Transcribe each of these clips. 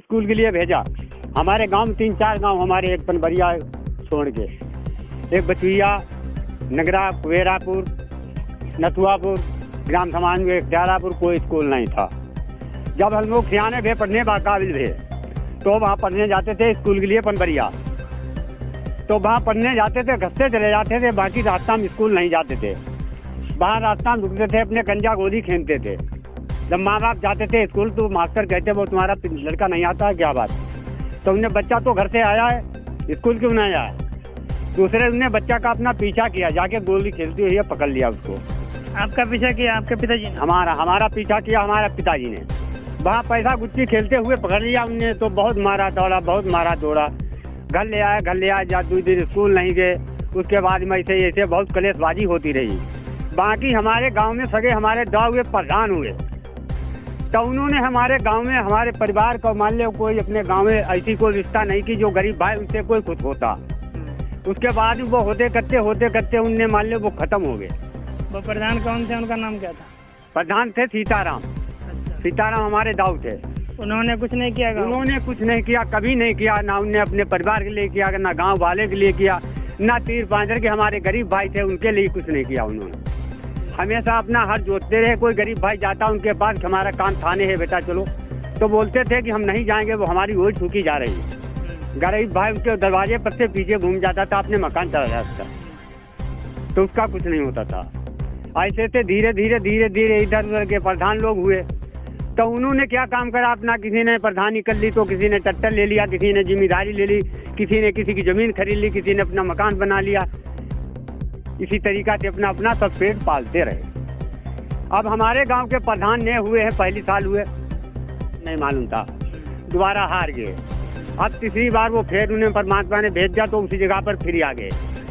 School के लिए भेजा। हमारे गांव में 3-4 गांव हमारे, एक पनबरिया छोड़ के, एक बचुइया, नगरा, कुवेरापुर, नथुआपुर, ग्राम समाज में अख्तियारापुर, कोई स्कूल नहीं था। जब हम लोग सियाने भे, पढ़ने काबिल भे, तो वहाँ पढ़ने जाते थे स्कूल के लिए पनबरिया। तो वहाँ पढ़ने जाते थे, घसते चले जाते थे, बाकी रास्ता में स्कूल नहीं जाते थे। बाहर रास्ता में रुकते थे, अपने गंजा गोली खेलते थे। जब माँ बाप जाते थे स्कूल तो मास्टर कहते वो तुम्हारा लड़का नहीं आता है, क्या बात? तो उन्हें बच्चा तो घर से आया है, स्कूल क्यों नहीं आया? दूसरे उन्हें बच्चा का अपना पीछा किया, जाके गोली खेलती हुई पकड़ लिया उसको। आपका पीछा किया आपके पिताजी ने? हमारा पीछा किया हमारा पिताजी ने। वहाँ पैसा गुच्ची खेलते हुए पकड़ लिया उन्हें, तो बहुत मारा दौड़ा, घर ले आया, जा 2 दिन स्कूल नहीं गए। उसके बाद में ऐसे बहुत कलेशबाजी होती रही। बाकी हमारे गांव में सगे हमारे दाव हुए प्रधान हुए, तो उन्होंने हमारे गांव में हमारे परिवार को मान लो कोई अपने गांव में ऐसी कोई रिश्ता नहीं की जो गरीब भाई उससे कोई कुछ होता। उसके बाद वो होते करते उनने मान लो वो खत्म हो गए। वो प्रधान कौन थे, उनका नाम क्या था? प्रधान थे सीताराम। सीताराम हमारे दाऊ थे। उन्होंने कुछ नहीं किया? उन्होंने कुछ नहीं किया, कभी नहीं किया। ना उनने अपने परिवार के लिए किया, ना गांव वाले के लिए किया, ना तीर पांजर के हमारे गरीब भाई थे उनके लिए कुछ नहीं किया उन्होंने। हमेशा अपना हर जोतते रहे। कोई गरीब भाई जाता उनके पास, हमारा काम थाने है बेटा चलो, तो बोलते थे कि हम नहीं जाएंगे, वो हमारी वही छूकी जा रही। गरीब भाई उनके दरवाजे पर से पीछे घूम जाता था, अपने मकान चला जाता, तो उसका कुछ नहीं होता था। ऐसे से धीरे धीरे इधर उधर के प्रधान लोग हुए। तो उन्होंने क्या काम करा अपना, किसी ने प्रधानी कर ली, तो किसी ने ट्रैक्टर ले लिया, किसी ने जिम्मेदारी ले ली, किसी ने किसी की जमीन खरीद ली, किसी ने अपना मकान बना लिया। इसी तरीका से अपना सब पेट पालते रहे। अब हमारे गांव के प्रधान ने हुए हैं, पहली साल हुए नहीं मालूम था, दोबारा हार गए। अब तीसरी बार वो फिर उन्हें परमात्मा ने भेज दिया, तो उसी जगह पर फिर आ गए।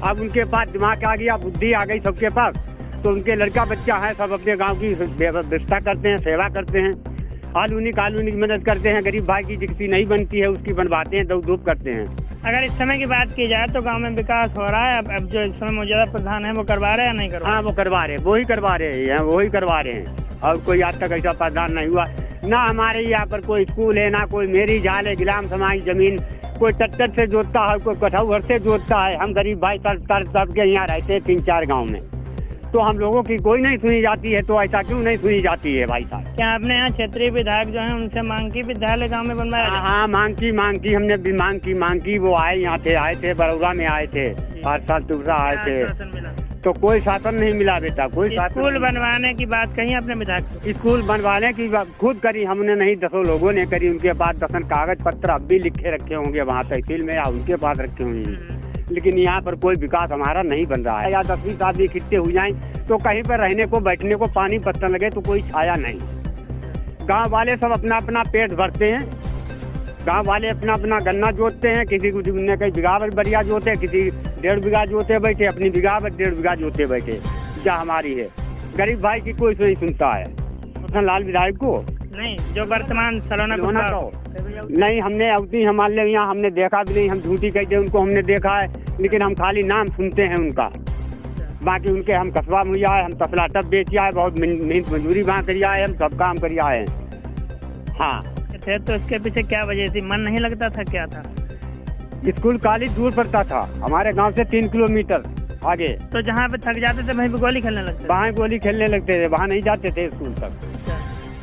अब उनके पास दिमाग आ गया, बुद्धि आ गई सबके पास, तो उनके लड़का बच्चा है सब अपने गांव की व्यवस्था करते हैं, सेवा करते हैं, आलूनी की मदद करते हैं। गरीब भाई की जिसकी नहीं बनती है उसकी बनवाते हैं, धूप करते हैं। अगर इस समय की बात की जाए तो गांव में विकास हो रहा है? अब जो इस समय मौजूदा प्रधान है वो करवा रहे हैं या नहीं करवा? हाँ वो करवा रहे हैं, वही करवा रहे हैं। और कोई आज तक ऐसा प्रधान नहीं हुआ। ना हमारे यहाँ पर कोई स्कूल है, ना कोई मेरी जाल है, गुलाम समाज जमीन कोई ट्रैक्टर से जोतता है, कोई कठौर से जोतता है। हम गरीब भाई सब के यहाँ रहते हैं 3-4 गाँव में, तो हम लोगों की कोई नहीं सुनी जाती है। तो ऐसा क्यों नहीं सुनी जाती है भाई साहब? क्या आपने यहाँ क्षेत्रीय विधायक जो है उनसे मांग की विद्यालय गांव में बनवाया? हाँ मांग की हमने भी मांग की। वो आए थे बड़ौदा में आए थे, 5 साल दूसरा आए थे, तो कोई शासन नहीं मिला बेटा, कोई शासन। स्कूल बनवाने की बात कही आपने विधायक? स्कूल बनवाने की खुद करी हमने नहीं, 10 लोगों ने करी। उनके पास 10 कागज पत्र अब भी लिखे रखे होंगे वहाँ तहसील में, या उनके पास रखे होंगे, लेकिन यहाँ पर कोई विकास हमारा नहीं बन रहा है। या 10-20 आदमी इकट्ठे हो जाएं तो कहीं पर रहने को बैठने को पानी पत्ता लगे तो कोई छाया नहीं। गांव वाले सब अपना पेट भरते हैं। गांव वाले अपना गन्ना जोतते हैं, किसी को कहीं बीघा बढ़िया जोते, किसी 1.5 बीघा जोते बैठे, अपनी बीघा 1.5 बीघा जोते बैठे। क्या हमारी है, गरीब भाई की कोई नहीं सुनता है। लाल विधायक को नहीं, जो वर्तमान सलोना नहीं, हमने अवधि हमारे यहाँ हमने देखा भी नहीं। हम झूठी कहते उनको हमने देखा है, लेकिन हम खाली नाम सुनते हैं उनका। बाकी उनके हम कस्बा में आए, हम तसला टब बेच आए, बहुत मेहनत मजदूरी वहाँ करी आए, हम सब काम करी आए। हाँ थे, तो इसके पीछे क्या वजह थी? मन नहीं लगता था, क्या था? स्कूल कॉलेज दूर पड़ता था हमारे गांव से 3 किलोमीटर आगे। तो जहाँ पे थक जाते थे वहीं पे गोली खेलने लगते? वहाँ गोली खेलने लगते थे, वहाँ नहीं जाते थे स्कूल तक।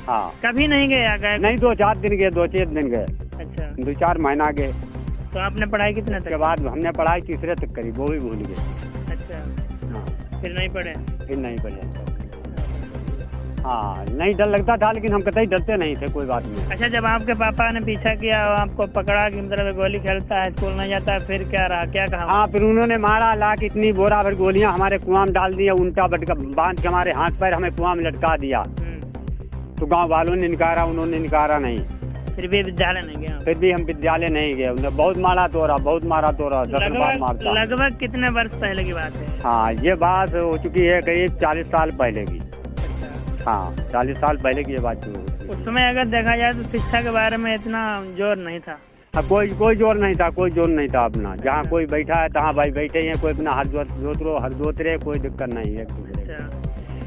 हाँ कभी नहीं गए? गए नहीं? 2-4 दिन गए, 2-4 दिन गए। अच्छा, 2-4 महीना गए। तो आपने पढ़ाई कितने तक? के बाद हमने पढ़ाई 3रे तक करी, वो भी भूल गए। अच्छा हाँ, फिर नहीं पढ़े? हाँ नहीं डर लगता था, लेकिन हम कतई डरते नहीं थे, कोई बात नहीं। अच्छा, जब आपके पापा ने पीछा किया और आपको पकड़ा कि मतलब गोली खेलता है, स्कूल नहीं जाता है, फिर क्या रहा, क्या कहा? हाँ फिर उन्होंने मारा, ला के इतनी बोरा भर गोलियां हमारे कुआं में डाल दिया, उल्टा बांध के हमारे हाथ पैर हमें कुआं में लटका दिया। तो गांव वालों ने निकारा, उन्होंने निकारा नहीं। फिर भी विद्यालय नहीं गया? फिर भी हम विद्यालय नहीं गए। उन्हें बहुत मारा तोड़ा 10 बार मारता। लगभग कितने वर्ष पहले की बात है? हाँ ये बात हो चुकी है करीब 40 साल पहले की। हाँ 40 साल पहले की ये बात हुई। उस समय अगर देखा जाए तो शिक्षा के बारे में इतना जोर नहीं था। कोई जोर नहीं था, कोई जोर नहीं था अपना। जहाँ कोई बैठा है तहाँ भाई बैठे हैं, कोई अपना हर जोत रहे, कोई दिक्कत नहीं है।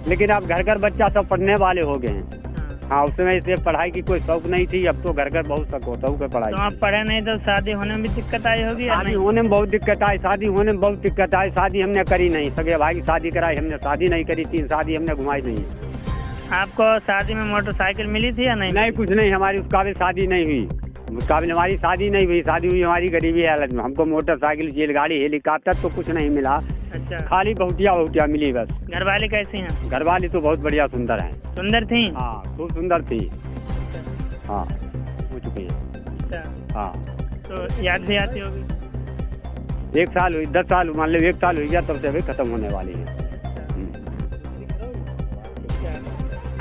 लेकिन अब घर बच्चा सब पढ़ने वाले हो गए हैं। हाँ, उस समय इसे पढ़ाई की कोई शौक नहीं थी, अब तो घर घर बहुत शौक है पढ़ाई। तो आप पढ़े नहीं तो शादी होने में भी दिक्कत आई होगी या शादी नहीं? होने में बहुत दिक्कत आई, शादी होने में बहुत दिक्कत आई। शादी हमने करी नहीं, सगे भाई की शादी कराई, हमने शादी नहीं करी, 3 शादी हमने घुमाई नहीं। आपको शादी में मोटरसाइकिल मिली थी या नहीं? नहीं, कुछ नहीं, हमारी उस काबिल शादी नहीं हुई, उस काबिल हमारी शादी नहीं हुई। शादी हुई हमारी गरीबी हालत में, हमको मोटरसाइकिल, रेलगाड़ी, हेलीकॉप्टर तो कुछ नहीं मिला। अच्छा, खाली बहुटिया मिली बस। घर वाले कैसी हैं? घर वाली तो बहुत बढ़िया सुंदर है। सुंदर थी? हाँ, खूब सुंदर थी। हाँ, हो चुकी है। अच्छा, हाँ, तो याद भी आती होगी? 1 साल हुई, 10 साल मान लो, 1 साल हुई गया, तब से अभी खत्म होने वाली है।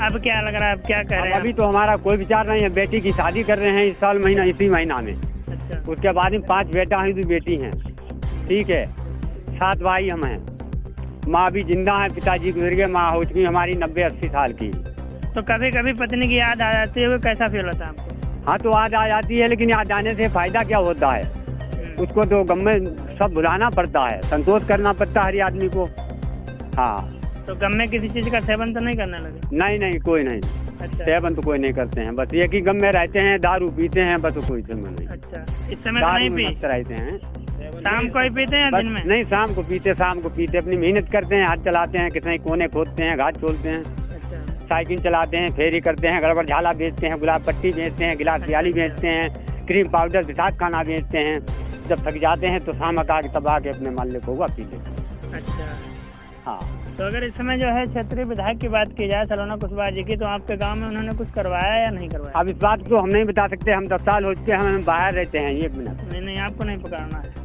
अब क्या लग रहा है, अब क्या कह रहे हैं? अभी तो हमारा कोई विचार नहीं है, बेटी की शादी कर रहे हैं इस साल महीना, इसी महीना में। अच्छा, उसके बाद में 5 बेटा हैं, 2 बेटी हैं। ठीक है, 7 भाई हम हैं। माँ भी जिंदा है, पिताजी गुजर गए, माँ हो चुकी हमारी 90-80 साल की। तो कभी कभी पत्नी की याद आ जाती है, कैसा फील होता है आपको? हाँ, तो याद आ जाती है, लेकिन याद आने से फायदा क्या होता है? उसको तो गम में सब भुलाना पड़ता है, संतोष करना पड़ता है हर आदमी को। हाँ, तो गम में किसी चीज का सेवन तो नहीं करने लगे? नहीं, कोई नहीं। अच्छा, सेवन तो कोई नहीं करते हैं, बस एक ही गम में रहते हैं, दारू पीते हैं, बस कोई सेवन नहीं। अच्छा, इस समय तो नहीं पी? मस्त रहते हैं। शाम को ही पीते हैं, दिन में? नहीं, शाम को पीते, अपनी मेहनत करते हैं, हाथ चलाते हैं, कितने कोने खोदते हैं, घाट छोड़ते हैं, अच्छा, साइकिल चलाते हैं, फेरी करते हैं, गड़बड़ झाला बेचते हैं, गुलाब पट्टी बेचते हैं, गिलास प्याली बेचते हैं, क्रीम पाउडर के साथ खाना बेचते हैं। जब थक जाते हैं तो शाम आके तब आके अपने माल्य को हुआ पी लेते हैं। अच्छा, हाँ, तो अगर इस समय जो है क्षेत्रीय विधायक की बात की जाए सलोना कुशवाहा जी की, तो आपके गांव में उन्होंने कुछ करवाया या नहीं करवाया? अब इस बात को हम नहीं बता सकते, हम 10 साल हो चुके हैं, हम बाहर रहते हैं। 1 मिनट। नहीं, आपको नहीं पकड़ना है।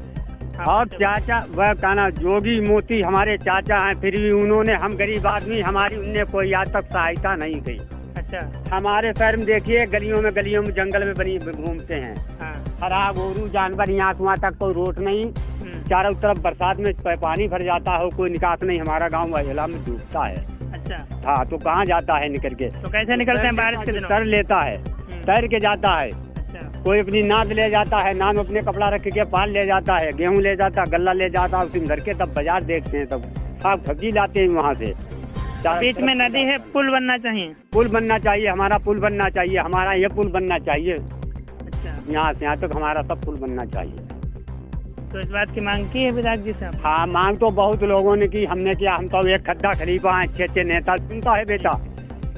और चाचा वह कहना जोगी मोती हमारे चाचा हैं, फिर भी उन्होंने, हम गरीब आदमी, हमारी उनने कोई आज तक सहायता नहीं की। अच्छा, हमारे शहर में देखिए, गलियों में जंगल में बनी घूमते हैं, हाँ, हरा गोरू जानवर, यहाँ वहाँ तक कोई रोड नहीं, चारों तरफ बरसात में पानी भर जाता हो, कोई निकास नहीं। हमारा गांव महिला में डूबता है। अच्छा, हाँ, तो कहाँ जाता है निकल के? तो कैसे निकलते हैं बारिश के दिनों? तर लेता है, तैर के जाता है। अच्छा, कोई अपनी नाद ले जाता है, नाद में अपने कपड़ा रख के पान ले जाता है, गेहूँ ले जाता, गल्ला ले जाता, उसी में घर के तब बाजार देखते हैं, तब साग सब्जी लाते हैं वहाँ से। बीच में नदी है, पुल बनना चाहिए। पुल बनना चाहिए, हमारा पुल बनना चाहिए, हमारा ये पुल बनना चाहिए। अच्छा, यहाँ से यहाँ तक हमारा सब पुल बनना चाहिए। तो इस बात की मांग की है विधायक जी से? हाँ, मांग तो बहुत लोगों ने की, हमने किया। हम तो एक खद्दा खलीफा हैं, अच्छे नेता। सुनता है बेटा,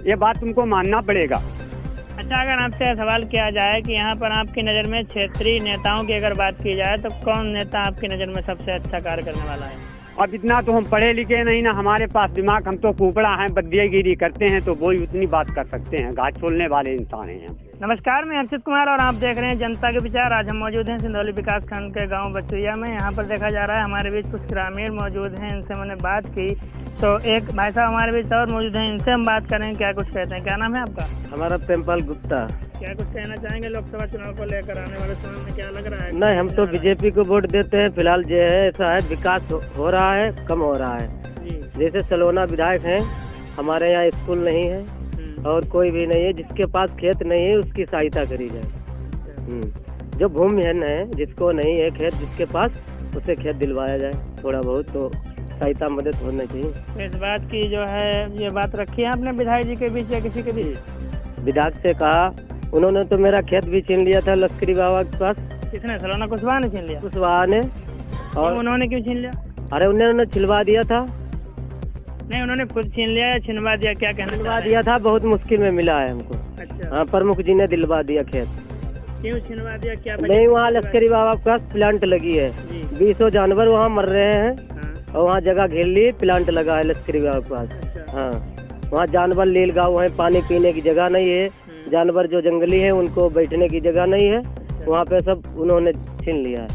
ये बात तुमको मानना पड़ेगा। अच्छा, अगर आपसे सवाल किया जाए कि यहाँ पर आपकी नज़र में क्षेत्रीय नेताओं की अगर बात की जाए, तो कौन नेता आपकी नज़र में सबसे अच्छा कार्य करने वाला है? अब इतना तो हम पढ़े लिखे नहीं ना, हमारे पास दिमाग, हम तो कुपड़ा हैं, बद्दियागिरी करते हैं, तो वो ही उतनी बात कर सकते हैं। घाट छोड़ने वाले इंसान हैं हम। नमस्कार, मैं हर्षित कुमार और आप देख रहे हैं जनता के विचार। आज हम मौजूद हैं सिंधौली विकास खंड के गांव बचुइया में। यहाँ पर देखा जा रहा है हमारे बीच कुछ ग्रामीण मौजूद हैं, इनसे मैंने बात की। तो एक भाई साहब हमारे बीच और मौजूद हैं, इनसे हम बात करें, क्या कुछ कहते हैं। क्या नाम है आपका? हमारा प्रेमपाल गुप्ता। क्या कुछ कहना चाहेंगे लोकसभा चुनाव को लेकर? आने वाले समय में क्या लग रहा है? नहीं, हम तो बीजेपी को वोट देते हैं। फिलहाल जो है ऐसा है, विकास हो रहा है, कम हो रहा है। जैसे सलोना विधायक हैं, हमारे यहाँ स्कूल नहीं है और कोई भी नहीं है। जिसके पास खेत नहीं है उसकी सहायता करी जाए। जो भूमिहीन है, जिसको नहीं है खेत, जिसके पास, उसे खेत दिलवाया जाए। थोड़ा बहुत तो सहायता मदद होना चाहिए। इस बात की जो है, ये बात रखी है आपने विधायक जी के बीच या किसी के बीच? विधायक से कहा, उन्होंने तो मेरा खेत भी छीन लिया था लश्करी बाबा के पास। किसने? सलोना कुशवाहा ने छीन लिया? कुशवाहा ने। और उन्होंने क्यों छीन लिया? अरे उन्होंने छिलवा दिया था। नहीं, उन्होंने खुद छीन लिया या छिनवा दिया? क्या कहना? दिलवा दिया था, बहुत मुश्किल में मिला है हमको। अच्छा, हाँ, प्रमुख जी ने दिलवा दिया खेत। क्यों छिनवा दिया? क्या नहीं, वहाँ लश्करी बाबा के पास प्लांट लगी है, 20 जानवर वहाँ मर रहे हैं। हाँ। और वहाँ जगह घेर ली, प्लांट लगा है लश्करी बाबा के पास। अच्छा। हाँ, वहाँ जानवर लील गाँव है, पानी पीने की जगह नहीं है। जानवर जो जंगली है उनको बैठने की जगह नहीं है। वहाँ पे सब उन्होंने छीन लिया है।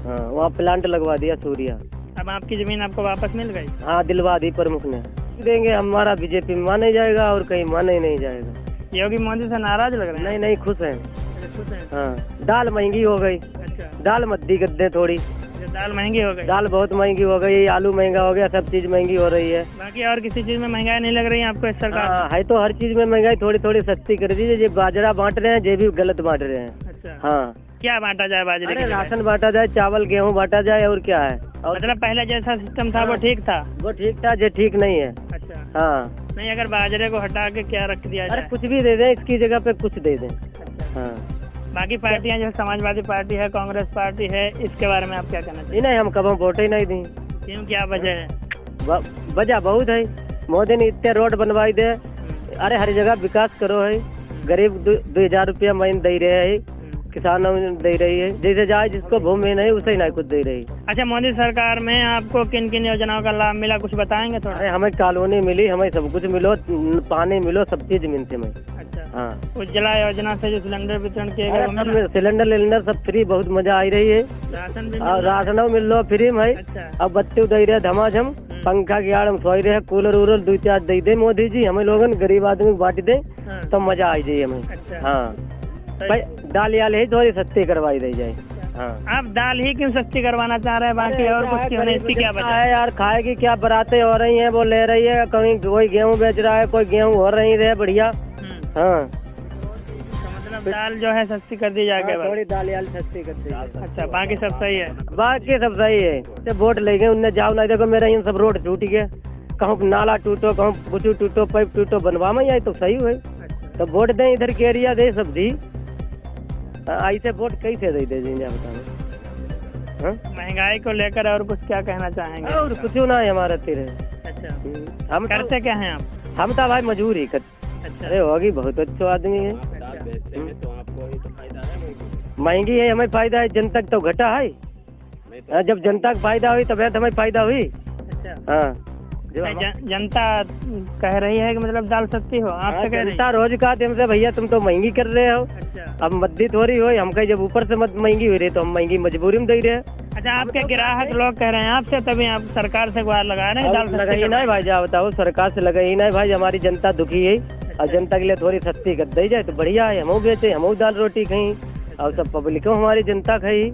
हाँ, वहाँ प्लांट लगवा दिया सूर्या। अब आपकी जमीन आपको वापस मिल गई? हाँ, दिलवा दी प्रमुख ने। देंगे, हमारा बीजेपी में माने जाएगा और कहीं माने ही नहीं जाएगा। योगी मोदी से नाराज लग रहे हैं? नहीं, खुश हैं। खुश हैं? हाँ, दाल महंगी हो गई। अच्छा, दाल मत दी गद्दे थोड़ी। दाल महंगी हो गई? दाल बहुत महंगी हो गई, आलू महंगा हो गया, सब चीज महंगी हो रही है। बाकी और किसी चीज में महंगाई नहीं लग रही है आपको इस सरकार? हाँ, है तो हर चीज में महंगाई थोड़ी थोड़ी सस्ती कर दीजिए। ये बाजरा बांट रहे हैं, ये भी गलत बांट रहे हैं। अच्छा, हाँ, क्या बांटा जाए बाजरे के? राशन बांटा जाए, चावल गेहूँ बांटा जाए, और क्या है? और मतलब पहले जैसा सिस्टम था वो ठीक था? वो ठीक था, ये ठीक नहीं है। अच्छा, हाँ, नहीं, अगर बाजरे को हटा के क्या रख दिया अरे जाए? कुछ भी दे दें, इसकी जगह पे कुछ दे दें। अच्छा। हाँ बाकी पार्टियां जैसे समाजवादी पार्टी है, कांग्रेस पार्टी है, इसके बारे में आप क्या कहना चाहिए? नहीं, हम कभी वोट ही नहीं दी। क्यों, क्या वजह है? वजह बहुत है। मोदी ने इतने रोड बनवाई दे, अरे हर जगह विकास करो है। गरीब 2,000 रुपया महीने दे रहे है, किसानों में दे रही है, जैसे जाए जिसको भूमि नहीं उसे नहीं कुछ दे रही। अच्छा, मोदी सरकार में आपको किन किन योजनाओं का लाभ मिला, कुछ बताएंगे थोड़ा? अरे हमें कॉलोनी मिली, हमें सब कुछ मिलो, पानी मिलो, सब चीज मिलती हमें। अच्छा। हाँ, उज्ज्वला योजना से जो सिलेंडर वितरण किए गए, सब सिलेंडर सब फ्री, बहुत मजा आ रही है। राशन भी और राशन मिल लो फ्री में। अच्छा। अब बच्चे दे रहे धमाझम, पंखा की आड़ में सोई रहे, कूलर उलर 2-4 दे दे मोदी जी, हमें लोगन गरीब आदमी को बांट दे तो मजा आ जाए हमें। अच्छा। हाँ, दाल याल ही थोड़ी सस्ती करवाई दी जाए। हाँ, आप दाल ही क्यों सस्ती करवाना चाह रहे हैं, बाकी और कुछ क्यों नहीं? इसकी क्या वजह है यार? खाएगी क्या? बरातें हो रही हैं, वो ले रही है, कहीं कोई गेहूँ बेच रहा है, कोई गेहूँ हो रही है बढ़िया। हाँ, तो मतलब दाल जो है सस्ती कर दी जाएगी? थोड़ी दाल याल सस्ती कर दी जाए। अच्छा, बाकी सब सही है? बाकी सब सही है। तो वोट ले गए, उनने जाओ ना, देखो मेरा यूँ सब रोड टूट गया, कहूँ नाला टूटो, कहूँ बुचू टूटो, पाइप टूटो, बनवा में आई तो सही हुए। तो वोट दें, इधर के एरिया दे सब दी, ऐसे वोट कैसे दे दे बताओ? महंगाई को लेकर और कुछ क्या कहना चाहेंगे? और कुछ ना है हमारा तेरे। अच्छा, हम करते क्या हैं आप? हम तो भाई मजूर ही अच्छा। अरे होगी, बहुत अच्छा आदमी है। महंगी है, हमें फायदा है, जनता तो घटा है। जब जनता को फायदा हुई तब हमें फायदा हुई। अच्छा। हाँ, जनता कह रही है कि मतलब दाल सस्ती हो, आप कह रहे हैं? जनता रोज कहा हमसे भैया तुम तो महंगी कर रहे हो। अच्छा। अब मद्दी थोड़ी हो, हम कहीं जब ऊपर से महंगी हुई रही तो हम महंगी मजबूरी में दे रहे हैं। अच्छा, आपके ग्राहक लोग कह रहे हैं आपसे, तभी आप सरकार से गुहार लगा रहे हैं दाल सस्ती लगाई नहीं भाई, जा बताओ, सरकार से लगाई नहीं भाई, हमारी जनता दुखी है। और जनता के लिए थोड़ी सस्ती कर दी जाए तो बढ़िया है, हम बेचे, हम दाल रोटी खाई और सब पब्लिक हमारी जनता खाई।